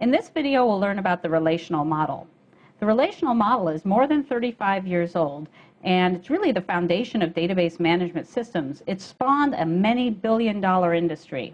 In this video, we'll learn about the relational model. The relational model is more than 35 years old, and it's really the foundation of database management systems. It spawned a many-billion-dollar industry.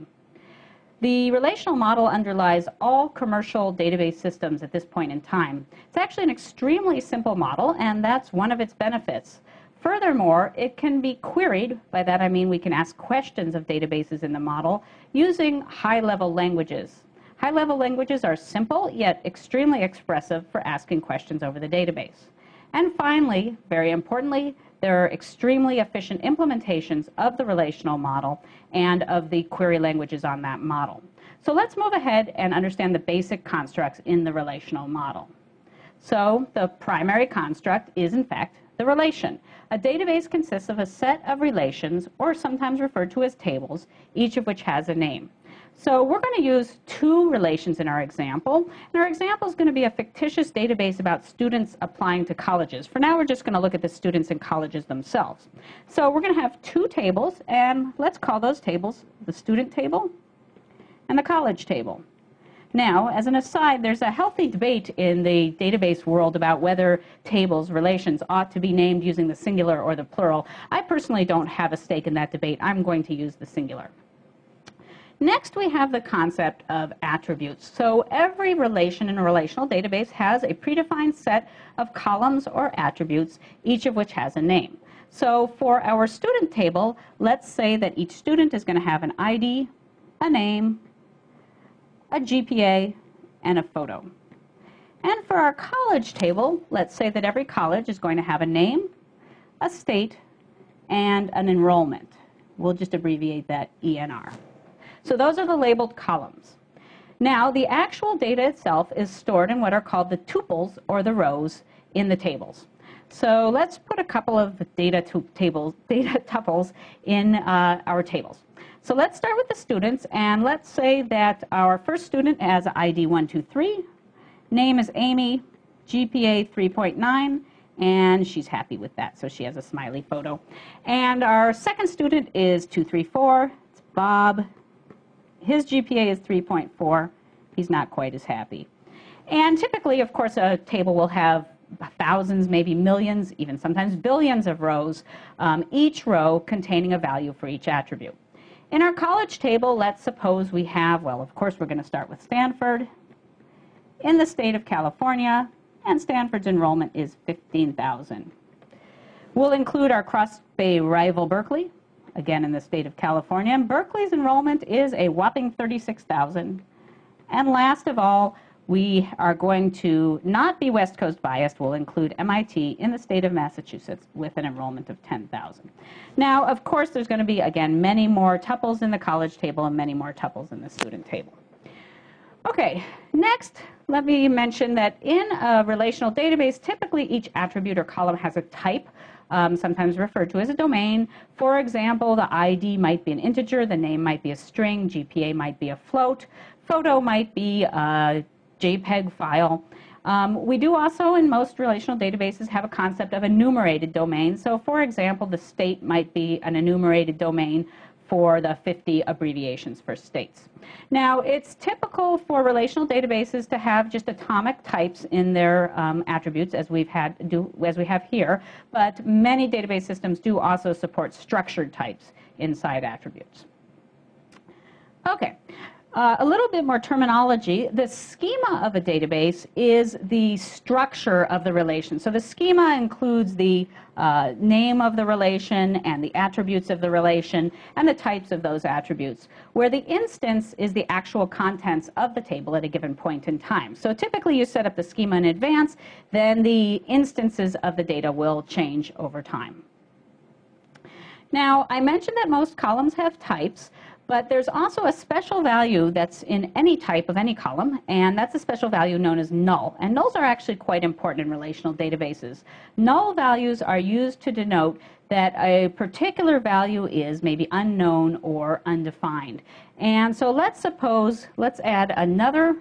The relational model underlies all commercial database systems at this point in time. It's actually an extremely simple model, and that's one of its benefits. Furthermore, it can be queried. By that I mean we can ask questions of databases in the model using high-level languages. High-level languages are simple, yet extremely expressive for asking questions over the database. And finally, very importantly, there are extremely efficient implementations of the relational model and of the query languages on that model. So let's move ahead and understand the basic constructs in the relational model. So the primary construct is, in fact, the relation. A database consists of a set of relations, or sometimes referred to as tables, each of which has a name. So we're going to use two relations in our example. And our example is going to be a fictitious database about students applying to colleges. For now, we're just going to look at the students in colleges themselves. So we're going to have two tables, and let's call those tables the student table and the college table. Now, as an aside, there's a healthy debate in the database world about whether tables, relations, ought to be named using the singular or the plural. I personally don't have a stake in that debate. I'm going to use the singular. Next, we have the concept of attributes. So every relation in a relational database has a predefined set of columns or attributes, each of which has a name. So for our student table, let's say that each student is going to have an ID, a name, a GPA, and a photo. And for our college table, let's say that every college is going to have a name, a state, and an enrollment. We'll just abbreviate that ENR. So those are the labeled columns. Now, the actual data itself is stored in what are called the tuples, or the rows, in the tables. So let's put a couple of data tuples in our tables. So let's start with the students, and let's say that our first student has ID 123, name is Amy, GPA 3.9, and she's happy with that, so she has a smiley photo. And our second student is 234, it's Bob. His GPA is 3.4. He's not quite as happy. And typically, of course, a table will have thousands, maybe millions, even sometimes billions of rows, each row containing a value for each attribute. In our college table, let's suppose we have, well, of course, we're going to start with Stanford in the state of California, and Stanford's enrollment is 15,000. We'll include our Cross-Bay rival Berkeley, again in the state of California, and Berkeley's enrollment is a whopping 36,000. And last of all, we are going to not be West Coast biased. We'll include MIT in the state of Massachusetts with an enrollment of 10,000. Now, of course, there's going to be, again, many more tuples in the college table and many more tuples in the student table. Okay, next, let me mention that in a relational database, typically each attribute or column has a type, sometimes referred to as a domain. For example, the ID might be an integer, the name might be a string, GPA might be a float, photo might be a JPEG file. We do also, in most relational databases, have a concept of enumerated domain. So, for example, the state might be an enumerated domain for the 50 abbreviations for states. Now, it's typical for relational databases to have just atomic types in their attributes, as we have here, but many database systems do also support structured types inside attributes. Okay. A little bit more terminology. The schema of a database is the structure of the relation. So the schema includes the name of the relation and the attributes of the relation and the types of those attributes, where the instance is the actual contents of the table at a given point in time. So typically you set up the schema in advance, then the instances of the data will change over time. Now, I mentioned that most columns have types, but there's also a special value that's in any type of any column, and that's a special value known as null. And nulls are actually quite important in relational databases. Null values are used to denote that a particular value is maybe unknown or undefined. And so let's add another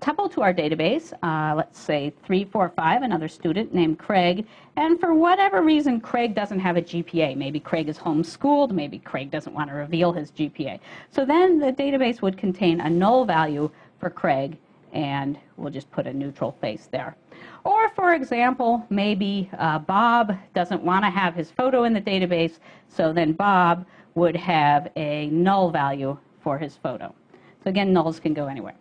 tuple to our database, let's say 345, another student named Craig, and for whatever reason Craig doesn't have a GPA. Maybe Craig is homeschooled, maybe Craig doesn't want to reveal his GPA. So then the database would contain a null value for Craig, and we'll just put a neutral face there. Or, for example, maybe Bob doesn't want to have his photo in the database, so then Bob would have a null value for his photo. So again, nulls can go anywhere.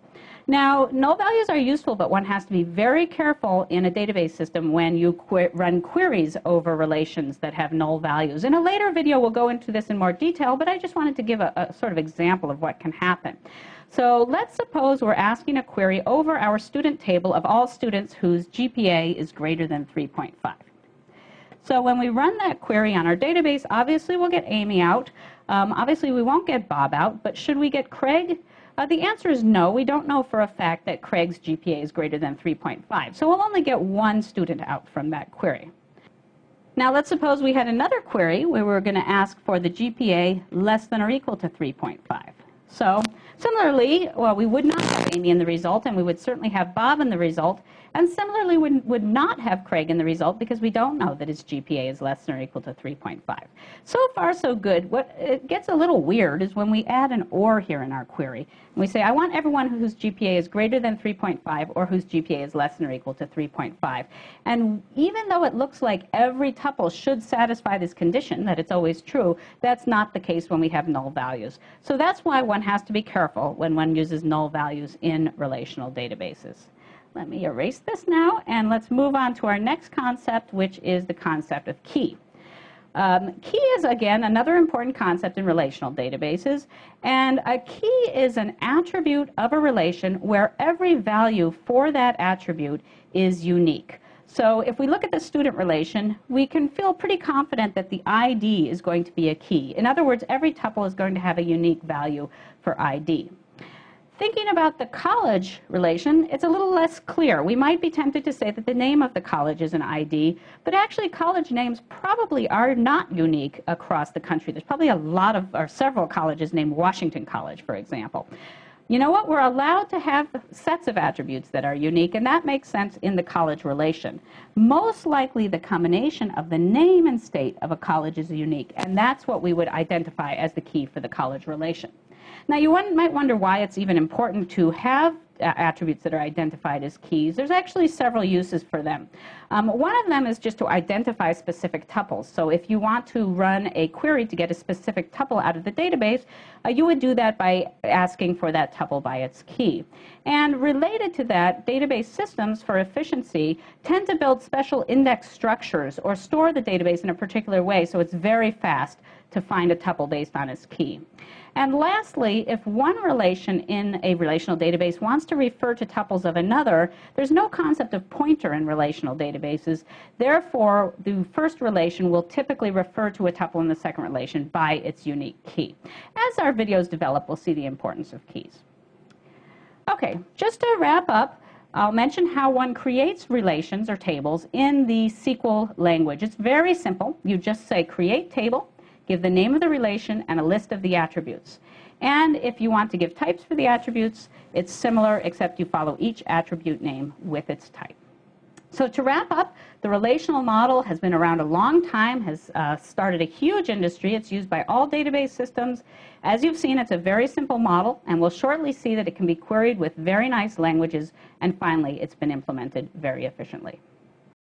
Now, null values are useful, but one has to be very careful in a database system when you run queries over relations that have null values. In a later video, we'll go into this in more detail, but I just wanted to give a sort of example of what can happen. So let's suppose we're asking a query over our student table of all students whose GPA is greater than 3.5. So when we run that query on our database, obviously we'll get Amy out. Obviously we won't get Bob out, but should we get Craig? The answer is no. We don't know for a fact that Craig's GPA is greater than 3.5. So we'll only get one student out from that query. Now let's suppose we had another query where we're going to ask for the GPA less than or equal to 3.5. So similarly, well, we would not have Amy in the result, and we would certainly have Bob in the result, and similarly would not have Craig in the result because we don't know that his GPA is less than or equal to 3.5. So far, so good. What it gets a little weird is when we add an or here in our query. And we say, I want everyone whose GPA is greater than 3.5 or whose GPA is less than or equal to 3.5. And even though it looks like every tuple should satisfy this condition, that it's always true, that's not the case when we have null values. So that's why one has to be careful when one uses null values in relational databases. Let me erase this now, and let's move on to our next concept, which is the concept of key. Key is, again, another important concept in relational databases, and a key is an attribute of a relation where every value for that attribute is unique. So if we look at the student relation, we can feel pretty confident that the ID is going to be a key. In other words, every tuple is going to have a unique value for ID. Thinking about the college relation, it's a little less clear. We might be tempted to say that the name of the college is an ID, but actually college names probably are not unique across the country. There's probably a lot of, or several colleges named Washington College, for example. You know what? We're allowed to have sets of attributes that are unique, and that makes sense in the college relation. Most likely the combination of the name and state of a college is unique, and that's what we would identify as the key for the college relation. Now, you might wonder why it's even important to have attributes that are identified as keys. There's actually several uses for them. One of them is just to identify specific tuples. So if you want to run a query to get a specific tuple out of the database, you would do that by asking for that tuple by its key. And related to that, database systems, for efficiency, tend to build special index structures or store the database in a particular way so it's very fast to find a tuple based on its key. And lastly, if one relation in a relational database wants to refer to tuples of another, there's no concept of pointer in relational databases. Therefore, the first relation will typically refer to a tuple in the second relation by its unique key. As our videos develop, we'll see the importance of keys. Okay, just to wrap up, I'll mention how one creates relations or tables in the SQL language. It's very simple. You just say create table, give the name of the relation and a list of the attributes. And if you want to give types for the attributes, it's similar, except you follow each attribute name with its type. So to wrap up, the relational model has been around a long time, has started a huge industry. It's used by all database systems. As you've seen, it's a very simple model, and we'll shortly see that it can be queried with very nice languages, and finally, it's been implemented very efficiently.